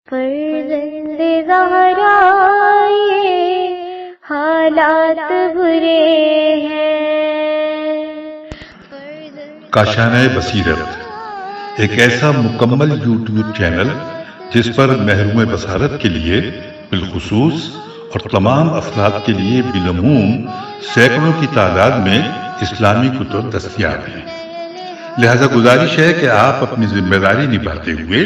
فرزند زہرا یہ حالات برے ہیں۔ کاشانہ بصیرت ایک ایسا مکمل یوٹیوب چینل جس پر محروم بصارت کے لیے بالخصوص اور تمام افراد کے لیے بالعموم سینکڑوں کی تعداد میں اسلامی کتب دستیاب ہیں۔ لہذا گزارش ہے کہ آپ اپنی ذمہ داری نبھاتے ہوئے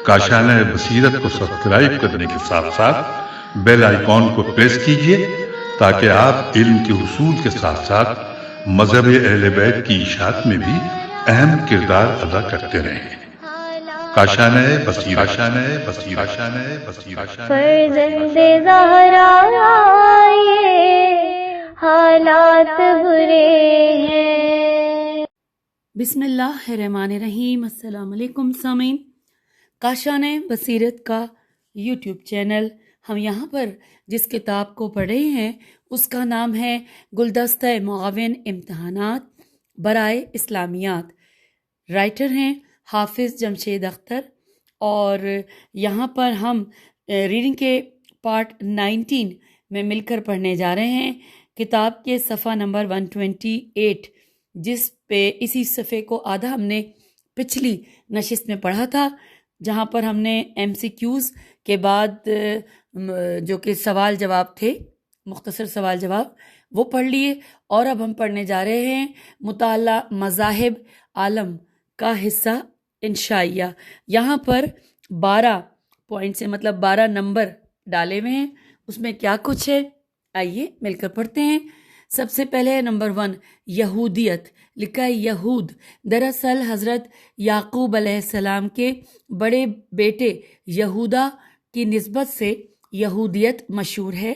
کاشانہ بصیرت کو سبسکرائب کرنے کے ساتھ ساتھ بیل آئیکن کو پریس کیجیے تاکہ آپ علم کے حصول کے ساتھ ساتھ مذہب اہل بیت کی اشاعت میں بھی اہم کردار ادا کرتے رہیں۔ کاشانہ بصیرت۔ فرزند زہرا یہ حالات برے ہیں۔ بسم اللہ الرحمن الرحیم۔ السلام علیکم سامعین، کاشانہ بصیرت کا یوٹیوب چینل، ہم یہاں پر جس کتاب کو پڑھ رہے ہیں اس کا نام ہے گلدستہ معاون امتحانات برائے اسلامیات۔ رائٹر ہیں حافظ جمشید اختر، اور یہاں پر ہم ریڈنگ کے پارٹ 19 میں مل کر پڑھنے جا رہے ہیں، کتاب کے صفحہ نمبر 128، جس پہ اسی صفحے کو آدھا ہم نے پچھلی نشست میں پڑھا تھا، جہاں پر ہم نے ایم سی کیوز کے بعد جو کہ سوال جواب تھے، مختصر سوال جواب، وہ پڑھ لیے۔ اور اب ہم پڑھنے جا رہے ہیں مطالعہ مذاہب عالم کا حصہ انشائیہ۔ یہاں پر 12 پوائنٹ سے مطلب 12 نمبر ڈالے ہوئے ہیں، اس میں کیا کچھ ہے آئیے مل کر پڑھتے ہیں۔ سب سے پہلے نمبر 1 یہودیت، لکھا ہے یہود دراصل حضرت یعقوب علیہ السلام کے بڑے بیٹے یہودا کی نسبت سے یہودیت مشہور ہے۔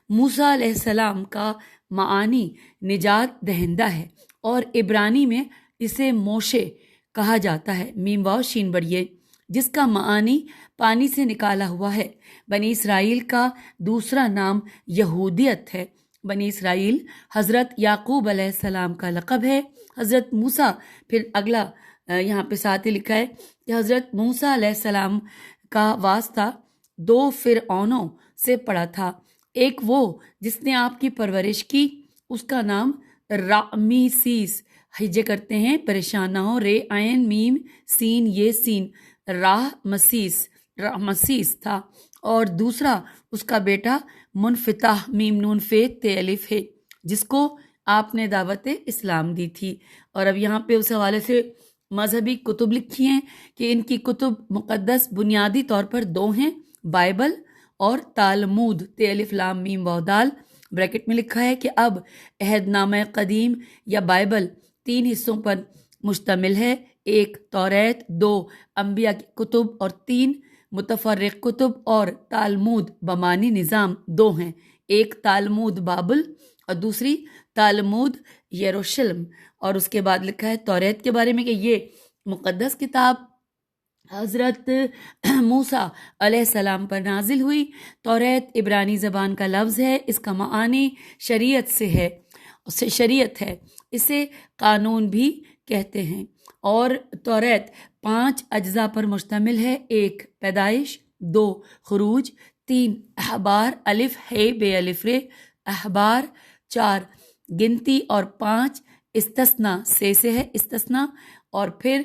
موسیٰ علیہ السلام کا معانی نجات دہندہ ہے، اور عبرانی میں اسے موشے کہا جاتا ہے، میم واو شین بڑیے، جس کا معانی پانی سے نکالا ہوا ہے۔ بنی اسرائیل کا دوسرا نام یہودیت ہے۔ بنی اسرائیل حضرت یعقوب علیہ السلام کا لقب ہے۔ حضرت موسیٰ، پھر اگلا یہاں پہ ساتھ ہی لکھا ہے کہ حضرت موسیٰ علیہ السلام کا واسطہ 2 فرعونوں سے پڑا تھا۔ ایک وہ جس نے آپ کی پرورش کی، اس کا نام رامیسیس، ہجے کرتے ہیں پریشان نہ ہو، رے عین میم سین یہ سین، راہ مسیس تھا، اور دوسرا اس کا بیٹا منفتح، میم نون فے تے الف ہے، جس کو آپ نے دعوت اسلام دی تھی۔ اور اب یہاں پہ اس حوالے سے مذہبی کتب لکھی ہیں کہ ان کی کتب مقدس بنیادی طور پر 2 ہیں، بائبل اور تالمود، تے الف لام میم واو دال، بریکٹ میں لکھا ہے کہ اب عہد نامہ قدیم یا بائبل 3 حصوں پر مشتمل ہے، 1 توریت، 2 انبیاء کی کتب، اور 3 متفرق کتب، اور تالمود بمانی نظام 2 ہیں، ایک تالمود بابل اور دوسری تالمود یروشلم۔ اور اس کے بعد لکھا ہے توریت کے بارے میں کہ یہ مقدس کتاب حضرت موسیٰ علیہ السلام پر نازل ہوئی۔ توریت عبرانی زبان کا لفظ ہے، اس کا معانی شریعت ہے، اسے قانون بھی کہتے ہیں۔ اور توریت 5 اجزاء پر مشتمل ہے، 1 پیدائش، 2 خروج، 3 احبار الف ہے بے الف رے احبار، 4 گنتی، اور 5 استثناء سے ہے استثناء، اور پھر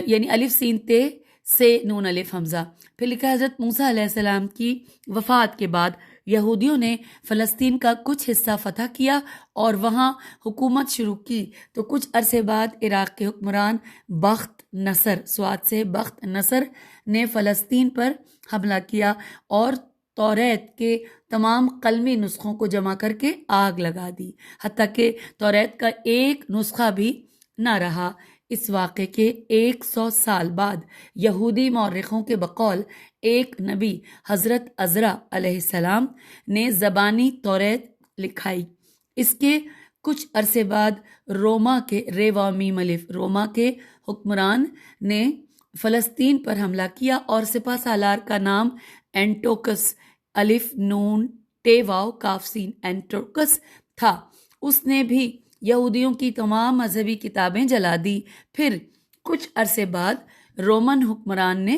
یعنی الف سین تے سے نون الف حمزہ۔ پھر لکھا حضرت موسیٰ علیہ السلام کی وفات کے بعد یہودیوں نے فلسطین کا کچھ حصہ فتح کیا اور وہاں حکومت شروع کی، تو کچھ عرصے بعد عراق کے حکمران بخت نصر، سواد سے بخت نصر، نے فلسطین پر حملہ کیا اور توریت کے تمام قلمی نسخوں کو جمع کر کے آگ لگا دی، حتیٰ کہ توریت کا ایک نسخہ بھی نہ رہا۔ اس واقعے کے 100 سال بعد یہودی مورخوں کے بقول ایک نبی حضرت عزرا علیہ السلام نے زبانی توریت لکھائی۔ اس کے کچھ عرصے بعد روما کے حکمران نے فلسطین پر حملہ کیا اور سپہ سالار کا نام اینٹوکس، الف نون ٹے واو کاف سین، اینٹوکس تھا۔ اس نے بھی یہودیوں کی تمام مذہبی کتابیں جلا دی۔ پھر کچھ عرصے بعد رومن حکمران نے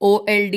OLD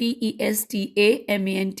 TESTAMENT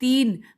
3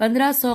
1500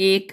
1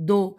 2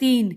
3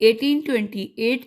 1828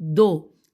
2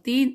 3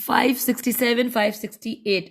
567-568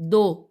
2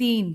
3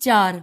4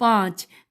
5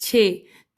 6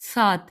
7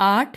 8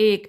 1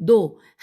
2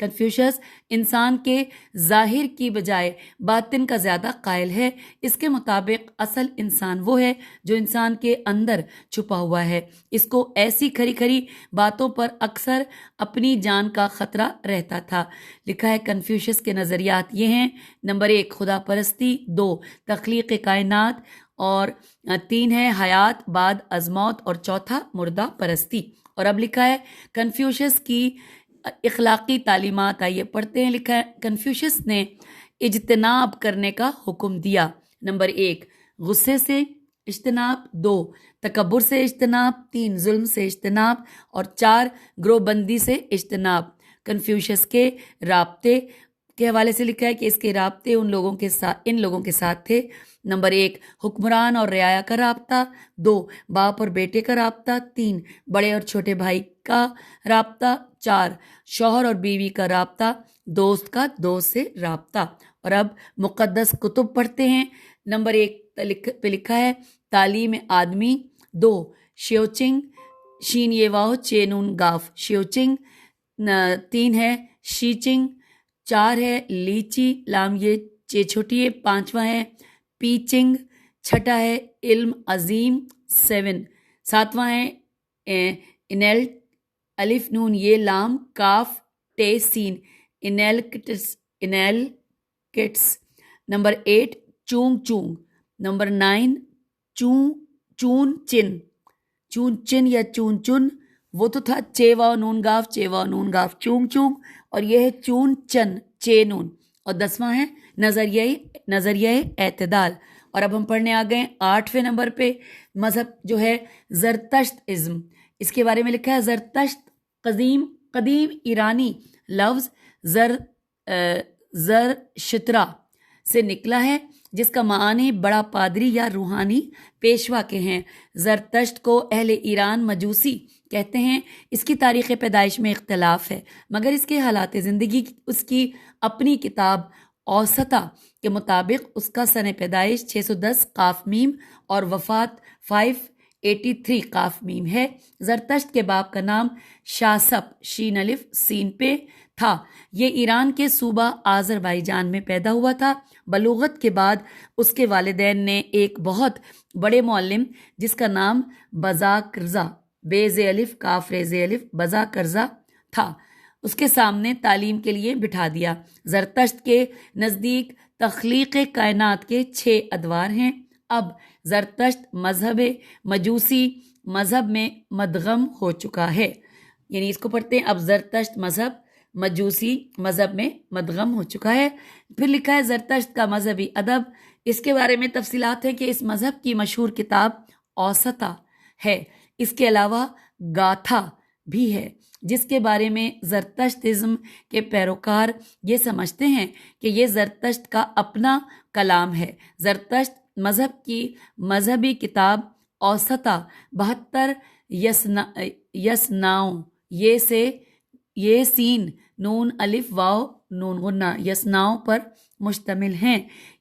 کنفیوشس انسان کے ظاہر کی بجائے باطن کا زیادہ قائل ہے۔ اس کے مطابق اصل انسان وہ ہے جو انسان کے اندر چھپا ہوا ہے۔ اس کو ایسی کھری کھری باتوں پر اکثر اپنی جان کا خطرہ رہتا تھا۔ لکھا ہے کنفیوشس کے نظریات یہ ہیں: نمبر 1 خدا پرستی، 2 تخلیق کائنات، اور 3 ہے حیات بعد از موت، اور 4 مردہ پرستی۔ اور اب لکھا ہے کنفیوشس کی اخلاقی تعلیمات، آئیے پڑھتے ہیں۔ لکھا ہے کنفیوشس نے اجتناب کرنے کا حکم دیا۔ نمبر 1 غصے سے اجتناب، 2 تکبر سے اجتناب، 3 ظلم سے اجتناب، اور 4 گروہ بندی سے اجتناب۔ کنفیوشس کے رابطے کے حوالے سے لکھا ہے کہ اس کے رابطے ان لوگوں کے ساتھ تھے: نمبر 1 حکمران اور رعایا کا رابطہ، 2 باپ اور بیٹے کا رابطہ، 3 بڑے اور چھوٹے بھائی کا رابطہ، 4 شوہر اور بیوی کا رابطہ، دوست کا دوست سے رابطہ۔ اور اب مقدس کتب پڑھتے ہیں۔ نمبر 1 پہ لکھا ہے تعلیم آدمی، 2 شیوچنگ، شین یہ واؤ چے نون گاف شیوچنگ، 3 ہے شیچنگ، 4 ہے لیچی لام یہ چے چھوٹی ہے، 5واں ہے پیچنگ، 6 ہے علم عظیم 7واں ہے انیلٹ الف نون یہ لام کاف ٹے سین انیلکٹس۔ نمبر 8 چونگ چونگ، نمبر 9 چون چن یا چون چن، وہ تو تھا چے واو نون گاف چونگ چونگ، اور یہ ہے چون چن چے نون، اور 10واں ہے نظریہ اعتدال۔ اور اب ہم پڑھنے آ گئے 8ویں نمبر پہ مذہب جو ہے زرتشت ازم۔ اس کے بارے میں لکھا ہے زرتشت قدیم ایرانی لفظ زر شترا سے نکلا ہے، جس کا معنی بڑا پادری یا روحانی پیشوا کے ہیں۔ زرتشت کو اہل ایران مجوسی کہتے ہیں۔ اس کی تاریخ پیدائش میں اختلاف ہے، مگر اس کے حالات زندگی اس کی اپنی کتاب اوسطا کے مطابق اس کا سن پیدائش 610 قاف میم اور وفات 583 قاف میم ہے۔ زرتشت کے باپ کا نام شاسپ شین الف سین پہ تھا۔ یہ ایران کے صوبہ آذربائیجان میں پیدا ہوا تھا۔ بلوغت کے بعد اس کے والدین نے ایک بہت بڑے معلم جس کا نام بزاکرزا بیز الف کاف ریز الف بزاکرزا تھا، اس کے سامنے تعلیم کے لیے بٹھا دیا۔ زرتشت کے نزدیک تخلیق کائنات کے 6 ادوار ہیں۔ اب زرتشت مذہب مجوسی مذہب میں مدغم ہو چکا ہے، یعنی اس کو پڑھتے ہیں اب زرتشت مذہب مجوسی مذہب میں مدغم ہو چکا ہے۔ پھر لکھا ہے زرتشت کا مذہبی ادب۔ اس کے بارے میں تفصیلات ہیں کہ اس مذہب کی مشہور کتاب اوسطا ہے۔ اس کے علاوہ گاتھا بھی ہے، جس کے بارے میں زرتشتزم کے پیروکار یہ سمجھتے ہیں کہ یہ زرتشت کا اپنا کلام ہے۔ زرتشت مذہب کی مذہبی کتاب اوسطا 72 یسناؤں یہ سین نون الف واو نون غنہ یسناؤں پر مشتمل ہیں۔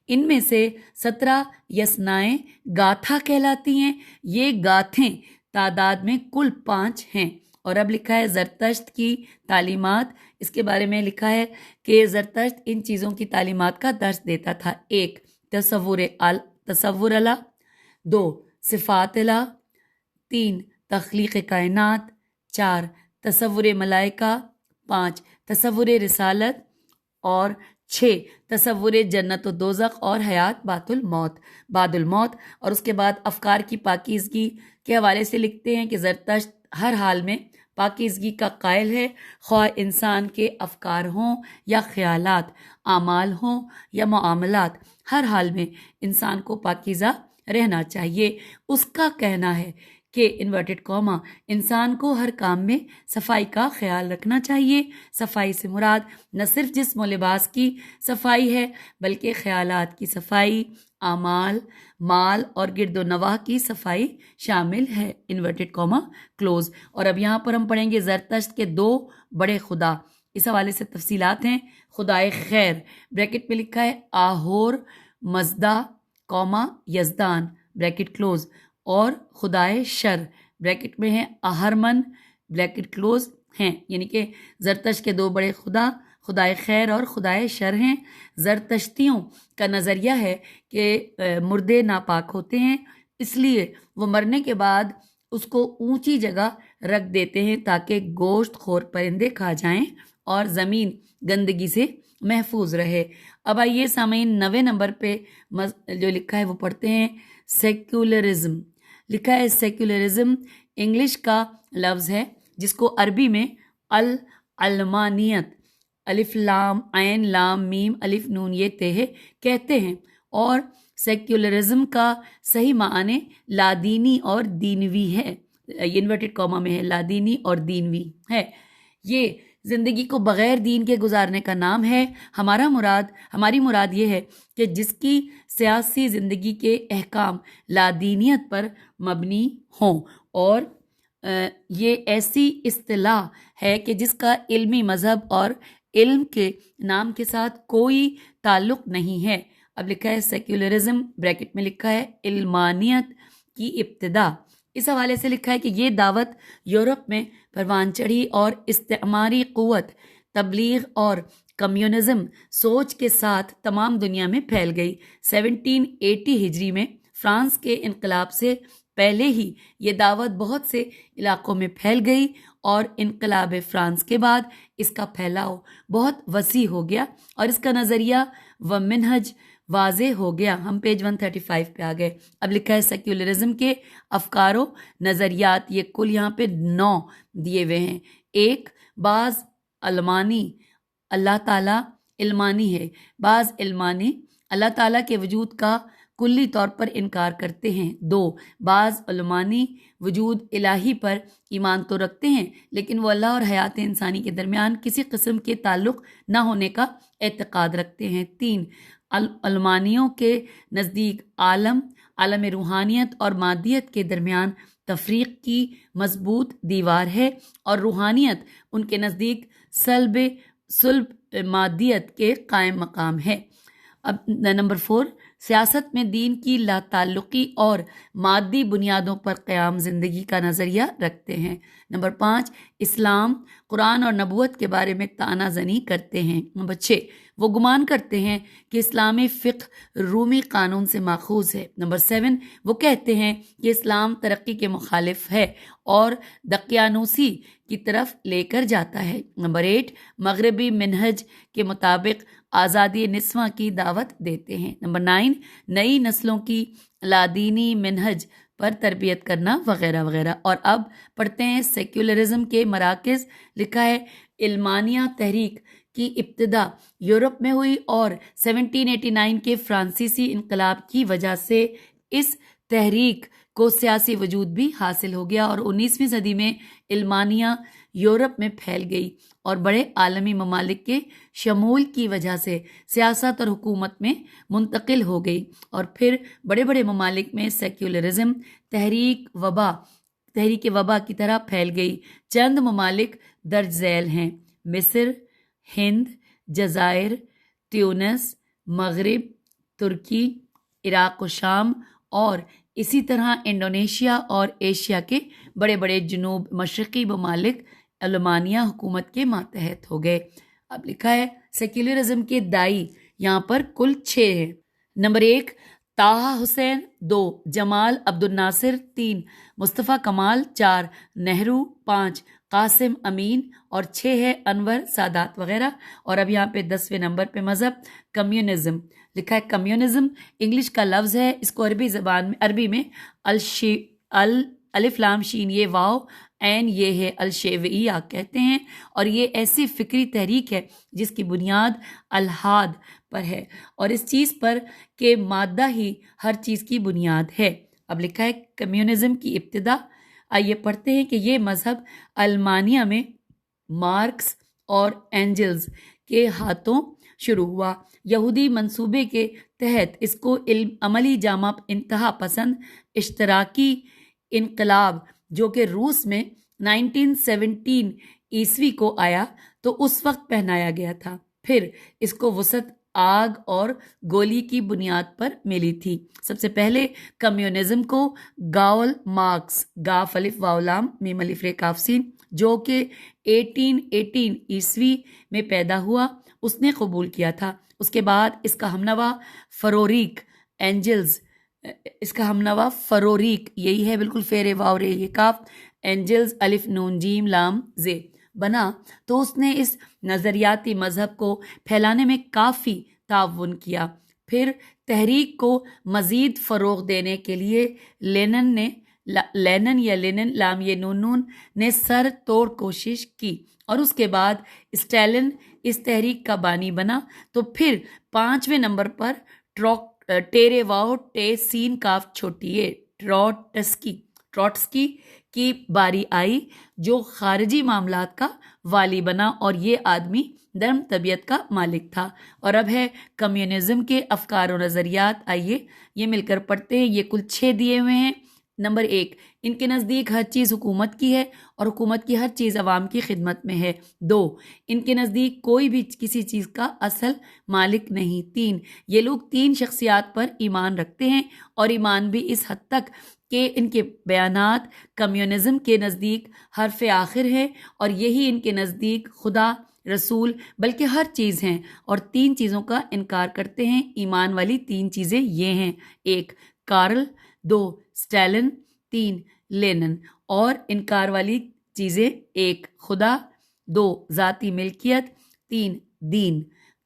ان میں سے 17 یسنائیں گاتھا کہلاتی ہیں۔ یہ گاتھیں تعداد میں کل 5 ہیں۔ اور اب لکھا ہے زرتشت کی تعلیمات۔ اس کے بارے میں لکھا ہے کہ زرتشت ان چیزوں کی تعلیمات کا درس دیتا تھا: 1 تصور الہ، 2 صفات الہ، 3 تخلیق کائنات، 4 تصور ملائکہ، 5 تصور رسالت، اور 6 تصور جنت و دوزخ اور حیات بعد الموت۔ اور اس کے بعد افکار کی پاکیزگی کے حوالے سے لکھتے ہیں کہ زرتشت ہر حال میں پاکیزگی کا قائل ہے، خواہ انسان کے افکار ہوں یا خیالات، اعمال ہوں یا معاملات، ہر حال میں انسان کو پاکیزہ رہنا چاہیے۔ اس کا کہنا ہے کہ انورٹڈ کاما انسان کو ہر کام میں صفائی کا خیال رکھنا چاہیے۔ صفائی سے مراد نہ صرف جسم و لباس کی صفائی ہے بلکہ خیالات کی صفائی، اعمال، مال اور گرد و نواح کی صفائی شامل ہے، انورٹڈ کاما کلوز۔ اور اب یہاں پر ہم پڑھیں گے زرتشت کے 2 بڑے خدا۔ اس حوالے سے تفصیلات ہیں: خدائے خیر بریکٹ میں لکھا ہے Ahura Mazda comma Yazdan bracket close, اور خدائے شر بریکٹ میں ہے اہرمن بریکٹ کلوز ہیں، یعنی کہ زرتشت کے 2 بڑے خدا خدائے خیر اور خدائے شر ہیں۔ زرتشتیوں کا نظریہ ہے کہ مردے ناپاک ہوتے ہیں، اس لیے وہ مرنے کے بعد اس کو اونچی جگہ رکھ دیتے ہیں تاکہ گوشت خور پرندے کھا جائیں اور زمین گندگی سے محفوظ رہے۔ اب آئیے سامعین 90 نمبر پہ جو لکھا ہے وہ پڑھتے ہیں۔ سیکولرزم لکھا ہے۔ سیکولرزم انگلش کا لفظ ہے جس کو عربی میں العلمانیت، الف لام عین لام میم الف نون یہ تے ہے کہتے ہیں، اور سیکولرزم کا صحیح معنی لادینی اور دینوی ہے، انورٹڈ کاما میں ہے، لادینی اور دینوی ہے۔ یہ زندگی کو بغیر دین کے گزارنے کا نام ہے۔ ہماری مراد یہ ہے کہ جس کی سیاسی زندگی کے احکام لادینیت پر مبنی ہوں، اور یہ ایسی اصطلاح ہے کہ جس کا علمی مذہب اور علم کے نام کے ساتھ کوئی تعلق نہیں ہے۔ اب لکھا ہے سیکولرزم بریکٹ میں لکھا ہے علمانیت کی ابتدا۔ اس حوالے سے لکھا ہے کہ یہ دعوت یورپ میں پروان چڑھی اور استعماری قوت، تبلیغ اور کمیونزم سوچ کے ساتھ تمام دنیا میں پھیل گئی۔ 1780 ہجری میں فرانس کے انقلاب سے پہلے ہی یہ دعوت بہت سے علاقوں میں پھیل گئی، اور انقلاب فرانس کے بعد اس کا پھیلاؤ بہت وسیع ہو گیا اور اس کا نظریہ و منہج واضح ہو گیا۔ ہم پیج 135 پہ آ گئے۔ اب لکھا ہے سیکولرزم کے افکار و نظریات، یہ کل یہاں پہ 9 دیے ہوئے ہیں۔ ایک، بعض علمانی اللہ تعالیٰ علمانی ہے، بعض علمانی اللہ تعالیٰ کے وجود کا کلی طور پر انکار کرتے ہیں۔ 2، بعض علمانی وجود الہی پر ایمان تو رکھتے ہیں لیکن وہ اللہ اور حیات انسانی کے درمیان کسی قسم کے تعلق نہ ہونے کا اعتقاد رکھتے ہیں۔ 3، علمانیوں کے نزدیک عالم روحانیت اور مادیت کے درمیان تفریق کی مضبوط دیوار ہے، اور روحانیت ان کے نزدیک صلب مادیت کے قائم مقام ہے۔ اب نمبر 4، سیاست میں دین کی لا تعلقی اور مادی بنیادوں پر قیام زندگی کا نظریہ رکھتے ہیں۔ نمبر 5، اسلام قرآن اور نبوت کے بارے میں طعنہ زنی کرتے ہیں۔ نمبر 6، وہ گمان کرتے ہیں کہ اسلامی فقہ رومی قانون سے ماخوذ ہے۔ نمبر 7، وہ کہتے ہیں کہ اسلام ترقی کے مخالف ہے اور دقیانوسی کی طرف لے کر جاتا ہے۔ نمبر 8، مغربی منہج کے مطابق آزادی نسواں کی دعوت دیتے ہیں۔ نمبر 9، نئی نسلوں کی لادینی منہج پر تربیت کرنا وغیرہ وغیرہ۔ اور اب پڑھتے ہیں سیکولرزم کے مراکز۔ لکھا ہے علمانیہ تحریک کی ابتدا یورپ میں ہوئی اور 1789 کے فرانسیسی انقلاب کی وجہ سے اس تحریک کو سیاسی وجود بھی حاصل ہو گیا، اور 19ویں صدی میں علمانیہ یورپ میں پھیل گئی اور بڑے عالمی ممالک کے شمول کی وجہ سے سیاست اور حکومت میں منتقل ہو گئی، اور پھر بڑے بڑے ممالک میں سیکولرزم تحریک وبا کی طرح پھیل گئی۔ چند ممالک درج ذیل ہیں: مصر، ہند، جزائر، تیونس، مغرب، ترکی، عراق و شام، اور اسی طرح انڈونیشیا اور ایشیا کے بڑے بڑے جنوب مشرقی ممالک علمانیہ حکومت کے ماتحت ہو گئے۔ اب لکھا ہے سیکولرزم کے دائی یہاں پر کل 6 ہیں۔ نمبر 1، طٰہٰ حسین، 2، جمال عبد الناصر، 3، مصطفیٰ کمال، 4، نہرو، 5، قاسم امین، اور 6 ہے انور سادات وغیرہ۔ اور اب یہاں پہ 10ویں نمبر پہ مذہب کمیونزم لکھا ہے۔ کمیونزم انگلش کا لفظ ہے، اس کو عربی میں الف لام شین یہ واو عین یہ ہے الشیوعیہ کہتے ہیں، اور یہ ایسی فکری تحریک ہے جس کی بنیاد الحاد پر ہے، اور اس چیز پر کہ مادہ ہی ہر چیز کی بنیاد ہے۔ اب لکھا ہے کمیونزم کی ابتدا۔ آئیے پڑھتے ہیں کہ یہ مذہب المانیہ میں مارکس اور اینجلز کے ہاتھوں شروع ہوا۔ یہودی منصوبے کے تحت اس کو عملی جامہ انتہا پسند اشتراکی انقلاب جو کہ روس میں 1917 عیسوی کو آیا تو اس وقت پہنایا گیا تھا، پھر اس کو وسعت آگ اور گولی کی بنیاد پر ملی تھی۔ سب سے پہلے کمیونزم کو گاول مارکس، گاف الف واو لام میم الف ر کاف سین، جو کہ 1818 عیسوی میں پیدا ہوا، اس نے قبول کیا تھا۔ اس کے بعد اس کا ہمنوا فروریک اینجلز، اس کا ہمنوا فروریک یہی ہے، بالکل فیرے واو رے یہ کاف، اینجلز الف نون جیم لام زے بنا، تو اس نے اس نظریاتی مذہب کو پھیلانے میں کافی تعاون کیا۔ پھر تحریک کو مزید فروغ دینے کے لیے لینن لام یہ نون نے سر توڑ کوشش کی، اور اس کے بعد اسٹیلن اس تحریک کا بانی بنا۔ تو پھر 5ویں نمبر پر ٹیرے واؤ ٹے سین کاف چھوٹی اے ٹروٹسکی کی باری آئی، جو خارجی معاملات کا والی بنا، اور یہ آدمی نرم طبیعت کا مالک تھا۔ اور اب ہے کمیونزم کے افکار و نظریات، آئیے یہ مل کر پڑھتے ہیں۔ یہ کل 6 دیے ہوئے ہیں۔ نمبر 1، ان کے نزدیک ہر چیز حکومت کی ہے اور حکومت کی ہر چیز عوام کی خدمت میں ہے۔ 2، ان کے نزدیک کوئی بھی کسی چیز کا اصل مالک نہیں۔ 3، یہ لوگ 3 شخصیات پر ایمان رکھتے ہیں، اور ایمان بھی اس حد تک کہ ان کے بیانات کمیونزم کے نزدیک حرف آخر ہے، اور یہی ان کے نزدیک خدا، رسول، بلکہ ہر چیز ہیں، اور 3 چیزوں کا انکار کرتے ہیں۔ ایمان والی 3 چیزیں یہ ہیں: 1 کارل، 2 اسٹیلن، 3 لینن۔ اور انکار والی چیزیں: 1 خدا، 2 ذاتی ملکیت، 3 دین۔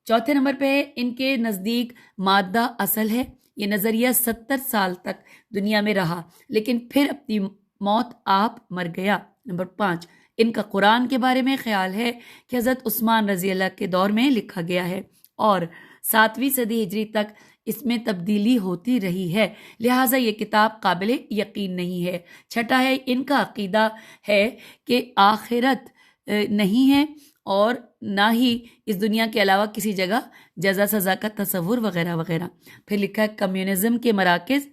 4تھے نمبر پہ ان کے نزدیک مادہ اصل ہے۔ یہ نظریہ 70 سال تک دنیا میں رہا، لیکن پھر اپنی موت آپ مر گیا۔ نمبر 5، ان کا قرآن کے بارے میں خیال ہے کہ حضرت عثمان رضی اللہ کے دور میں لکھا گیا ہے، اور 7ویں صدی ہجری تک اس میں تبدیلی ہوتی رہی ہے، لہٰذا یہ کتاب قابل یقین نہیں ہے۔ 6 ہے، ان کا عقیدہ ہے کہ آخرت نہیں ہے، اور نہ ہی اس دنیا کے علاوہ کسی جگہ جزا سزا کا تصور وغیرہ وغیرہ۔ پھر لکھا ہے کمیونزم کے مراکز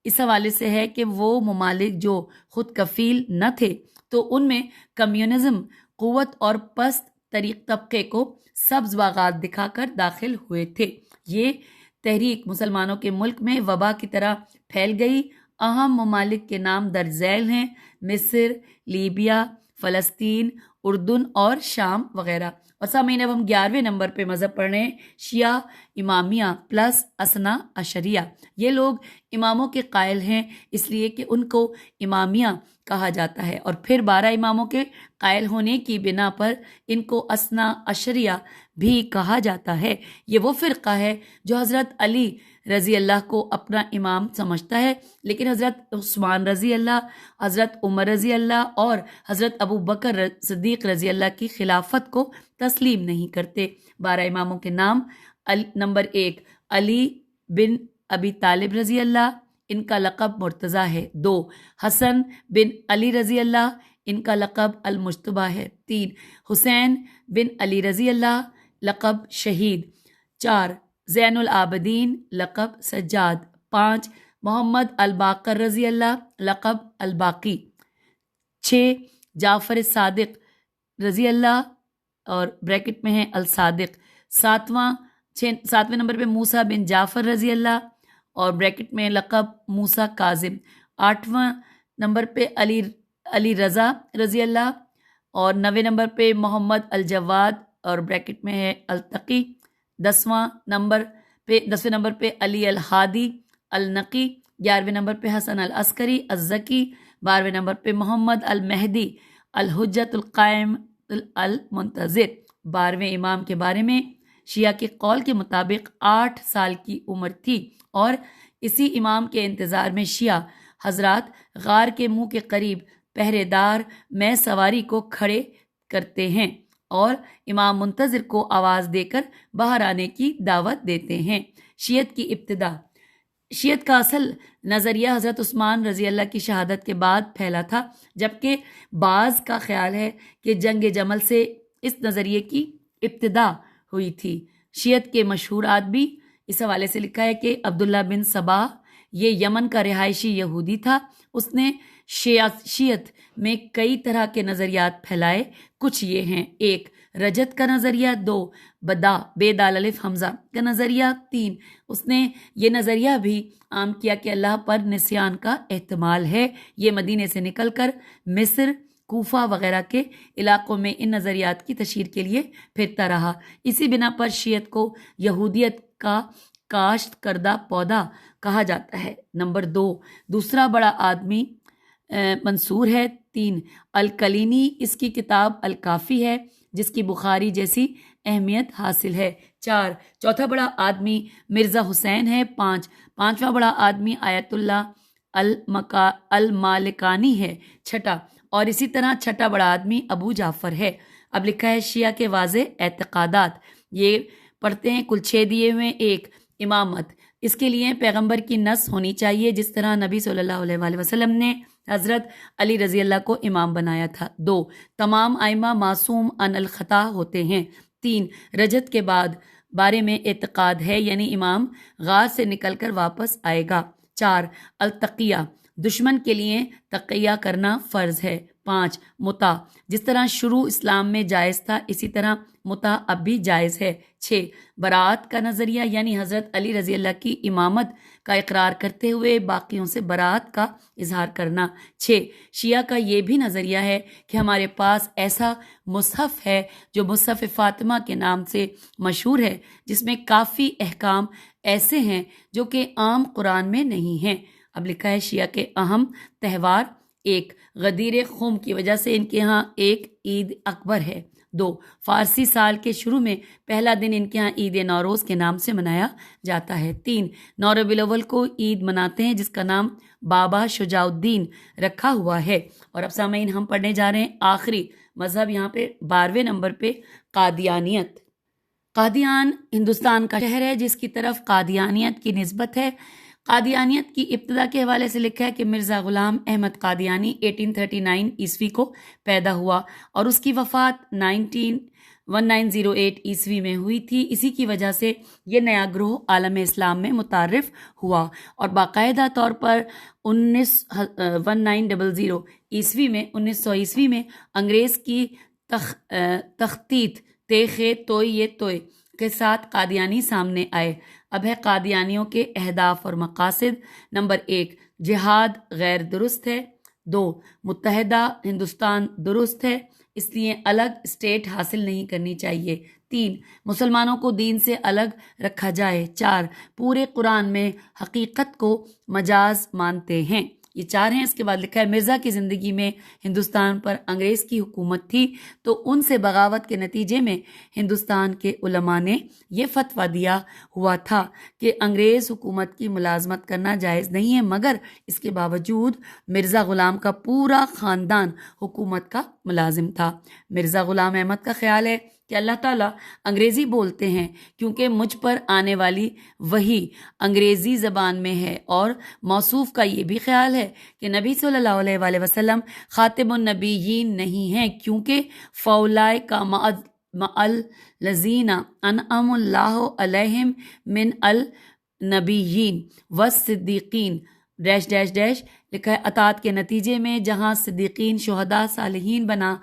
اس حوالے سے ہے کہ وہ ممالک جو خود کفیل نہ تھے، تو ان میں کمیونزم قوت اور پست طریق طبقے کو سبز باغات دکھا کر داخل ہوئے تھے۔ یہ تحریک مسلمانوں کے ملک میں وبا کی طرح پھیل گئی۔ اہم ممالک کے نام درج ذیل ہیں: مصر، لیبیا، فلسطین، اردن اور شام وغیرہ۔ اور سامعین، اب ہم 11ویں نمبر پہ مذہب پڑھ رہے ہیں، شیعہ امامیہ پلس اثنا عشریہ۔ یہ لوگ اماموں کے قائل ہیں، اس لیے کہ ان کو امامیہ کہا جاتا ہے، اور پھر 12 اماموں کے قائل ہونے کی بنا پر ان کو اثنا عشریہ بھی کہا جاتا ہے۔ یہ وہ فرقہ ہے جو حضرت علی رضی اللہ کو اپنا امام سمجھتا ہے، لیکن حضرت عثمان رضی اللہ، حضرت عمر رضی اللہ اور حضرت ابو بکر صدیق رضی اللہ کی خلافت کو تسلیم نہیں کرتے۔ 12 اماموں کے نام: نمبر 1 علی بن ابی طالب رضی اللہ، ان کا لقب مرتضیٰ ہے۔ 2 حسن بن علی رضی اللہ، ان کا لقب المجتبیٰ ہے۔ 3 حسین بن علی رضی اللہ، لقب شہید۔ 4 زین العابدین، لقب سجاد۔ 5 محمد الباقر رضی اللہ، لقب الباقی۔ 6 جعفر صادق رضی اللہ، اور بریکٹ میں ہے الصادق۔ 7ویں نمبر پہ موسیٰ بن جعفر رضی اللہ، اور بریکٹ میں لقب موسیٰ کاظم۔ 8واں نمبر پہ علی رضا رضی اللہ، اور 9ویں نمبر پہ محمد الجواد، اور بریکٹ میں ہے التقی۔ 10ویں نمبر پہ علی الہادی النقی۔ 11ویں نمبر پہ حسن العسکری الزکی۔ 12ویں نمبر پہ محمد المہدی الحجت القائم المنتظر۔ 12ویں امام کے بارے میں شیعہ کے قول کے مطابق 8 سال کی عمر تھی، اور اسی امام کے انتظار میں شیعہ حضرات غار کے منہ کے قریب پہرے دار میں سواری کو کھڑے کرتے ہیں، اور امام منتظر کو آواز دے کر باہر آنے کی دعوت دیتے ہیں۔ شیعت کی ابتدا: شیعت کا اصل نظریہ حضرت عثمان رضی اللہ کی شہادت کے بعد پھیلا تھا، جبکہ بعض کا خیال ہے کہ جنگ جمل سے اس نظریے کی ابتدا ہوئی تھی۔ شیعت کے مشہور آدمی اس حوالے سے لکھا ہے کہ عبداللہ بن سبا، یہ یمن کا رہائشی یہودی تھا۔ اس نے شیعت میں کئی طرح کے نظریات پھیلائے۔ کچھ یہ ہیں: 1 رجت کا نظریہ، 2 بے دال الف حمزہ کا نظریہ، 3 اس نے یہ نظریہ بھی عام کیا کہ اللہ پر نسیان کا احتمال ہے۔ یہ مدینے سے نکل کر مصر، کوفہ وغیرہ کے علاقوں میں ان نظریات کی تشہیر کے لیے پھرتا رہا۔ اسی بنا پر شیعت کو یہودیت کا کاشت کردہ پودا کہا جاتا ہے۔ نمبر 2، دوسرا بڑا آدمی منصور ہے۔ 3، الکلینی اس کی کتاب الکافی ہے جس کی بخاری جیسی اہمیت حاصل ہے۔ 4، چوتھا بڑا آدمی مرزا حسین ہے۔ 5، پانچواں بڑا آدمی آیت اللہ المالکانی ہے۔ 6، اور اسی طرح چھٹا بڑا آدمی ابو جعفر ہے۔ اب لکھا ہے شیعہ کے واضح اعتقادات، یہ پڑھتے ہیں کل 6 دیے ہوئے۔ 1، امامت، اس کے لیے پیغمبر کی نص ہونی چاہیے جس طرح نبی صلی اللہ علیہ وآلہ وسلم نے حضرت علی رضی اللہ کو امام بنایا تھا۔ 2، تمام ائمہ معصوم عن الخطا ہوتے ہیں۔ 3، رجت کے بارے میں اعتقاد ہے، یعنی امام غار سے نکل کر واپس آئے گا۔ 4، التقیہ، دشمن کے لیے تقیہ کرنا فرض ہے۔ 5، متع، جس طرح شروع اسلام میں جائز تھا اسی طرح متع اب بھی جائز ہے۔ 6، براءت کا نظریہ، یعنی حضرت علی رضی اللہ کی امامت کا اقرار کرتے ہوئے باقیوں سے براءت کا اظہار کرنا۔ 6، شیعہ کا یہ بھی نظریہ ہے کہ ہمارے پاس ایسا مصحف ہے جو مصحف فاطمہ کے نام سے مشہور ہے، جس میں کافی احکام ایسے ہیں جو کہ عام قرآن میں نہیں ہیں۔ اب لکھا ہے شیعہ کے اہم تہوار: 1، غدیر خم کی وجہ سے ان کے ہاں ایک عید اکبر ہے۔ 2، فارسی سال کے شروع میں پہلا دن ان کے ہاں عید نوروز کے نام سے منایا جاتا ہے۔ 3، 9 ربیع الاول کو عید مناتے ہیں جس کا نام بابا شجاع الدین رکھا ہوا ہے۔ اور اب سامعین ہم پڑھنے جا رہے ہیں آخری مذہب، یہاں پہ 12ویں نمبر پہ قادیانیت۔ قادیان ہندوستان کا شہر ہے جس کی طرف قادیانیت کی نسبت ہے۔ قادیانیت کی ابتدا کے حوالے سے لکھا ہے کہ مرزا غلام احمد قادیانی 1839 عیسوی کو پیدا ہوا اور اس کی وفات 1908 عیسوی میں ہوئی تھی۔ اسی کی وجہ سے یہ نیا گروہ عالم اسلام میں متعارف ہوا اور باقاعدہ طور پر 1900 عیسوی میں انگریز کی تختیت تیخے توئے توئے کے ساتھ قادیانی سامنے آئے۔ اب ہے قادیانیوں کے اہداف اور مقاصد۔ نمبر 1، جہاد غیر درست ہے۔ 2، متحدہ ہندوستان درست ہے، اس لیے الگ اسٹیٹ حاصل نہیں کرنی چاہیے۔ 3، مسلمانوں کو دین سے الگ رکھا جائے۔ 4، پورے قرآن میں حقیقت کو مجاز مانتے ہیں۔ یہ 4 ہیں۔ اس کے بعد لکھا ہے مرزا کی زندگی میں ہندوستان پر انگریز کی حکومت تھی تو ان سے بغاوت کے نتیجے میں ہندوستان کے علماء نے یہ فتویٰ دیا ہوا تھا کہ انگریز حکومت کی ملازمت کرنا جائز نہیں ہے، مگر اس کے باوجود مرزا غلام کا پورا خاندان حکومت کا ملازم تھا۔ مرزا غلام احمد کا خیال ہے کہ اللہ تعالیٰ انگریزی بولتے ہیں کیونکہ مجھ پر آنے والی وحی انگریزی زبان میں ہے، اور موصوف کا یہ بھی خیال ہے کہ نبی صلی اللہ علیہ وآلہ وسلم خاتم النبیین نہیں ہیں کیونکہ فاولئک مع الذین انعم اللہ علیہم من النبیین والصدیقین .. لکھا ہے اطاعت کے نتیجے میں جہاں صدیقین، شہداء، صالحین بنا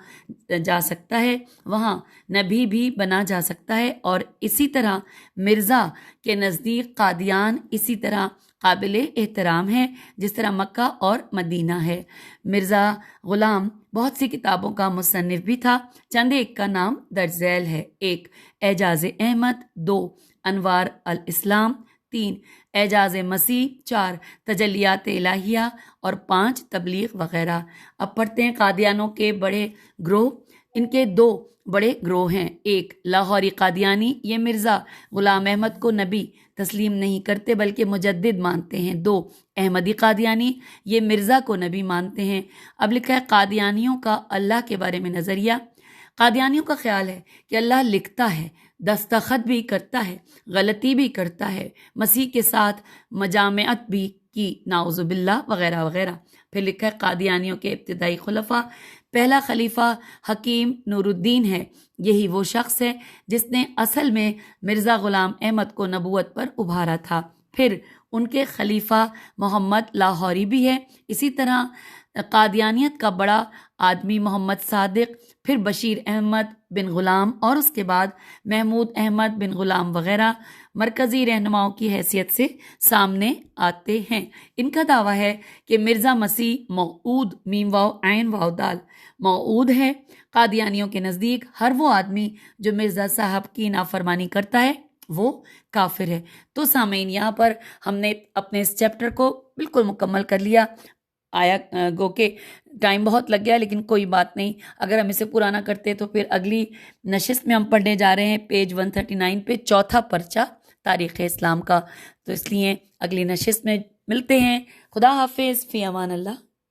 جا سکتا ہے وہاں نبی بھی بنا جا سکتا ہے، اور اسی طرح مرزا کے نزدیک قادیان اسی طرح قابل احترام ہے جس طرح مکہ اور مدینہ ہے۔ مرزا غلام بہت سی کتابوں کا مصنف بھی تھا، چند ایک کا نام درج ذیل ہے۔ 1، اعجاز احمد۔ 2، انوار الاسلام۔ 3، اعجاز مسیح۔ 4، تجلیات الہیہ۔ اور 5، تبلیغ وغیرہ۔ اب پڑھتے ہیں قادیانوں کے بڑے گروہ۔ ان کے 2 بڑے گروہ ہیں۔ 1، لاہوری قادیانی، یہ مرزا غلام احمد کو نبی تسلیم نہیں کرتے بلکہ مجدد مانتے ہیں۔ 2، احمدی قادیانی، یہ مرزا کو نبی مانتے ہیں۔ اب لکھا ہے قادیانیوں کا اللہ کے بارے میں نظریہ۔ قادیانیوں کا خیال ہے کہ اللہ لکھتا ہے، دستخط بھی کرتا ہے، غلطی بھی کرتا ہے، مسیح کے ساتھ مجامعت بھی کی، نعوذ باللہ وغیرہ وغیرہ۔ پھر لکھا ہے قادیانیوں کے ابتدائی خلفاء، پہلا خلیفہ حکیم نور الدین ہے، یہی وہ شخص ہے جس نے اصل میں مرزا غلام احمد کو نبوت پر ابھارا تھا۔ پھر ان کے خلیفہ محمد لاہوری بھی ہے۔ اسی طرح قادیانیت کا بڑا آدمی محمد صادق، پھر بشیر احمد بن غلام اور اس کے بعد محمود احمد بن غلام وغیرہ مرکزی رہنماؤں کی حیثیت سے سامنے آتے ہیں۔ ان کا دعویٰ ہے کہ مرزا مسیح موعود میم واو عین واو دال موعود ہے۔ قادیانیوں کے نزدیک ہر وہ آدمی جو مرزا صاحب کی نافرمانی کرتا ہے وہ کافر ہے۔ تو سامعین، یہاں پر ہم نے اپنے اس چیپٹر کو بالکل مکمل کر لیا۔ آیا گو کہ ٹائم بہت لگ گیا، لیکن کوئی بات نہیں، اگر ہم اسے پرانا کرتے تو پھر اگلی نشست میں ہم پڑھنے جا رہے ہیں پیج 139 پہ چوتھا پرچہ تاریخ اسلام کا۔ تو اس لیے اگلی نشست میں ملتے ہیں۔ خدا حافظ، فی امان اللہ۔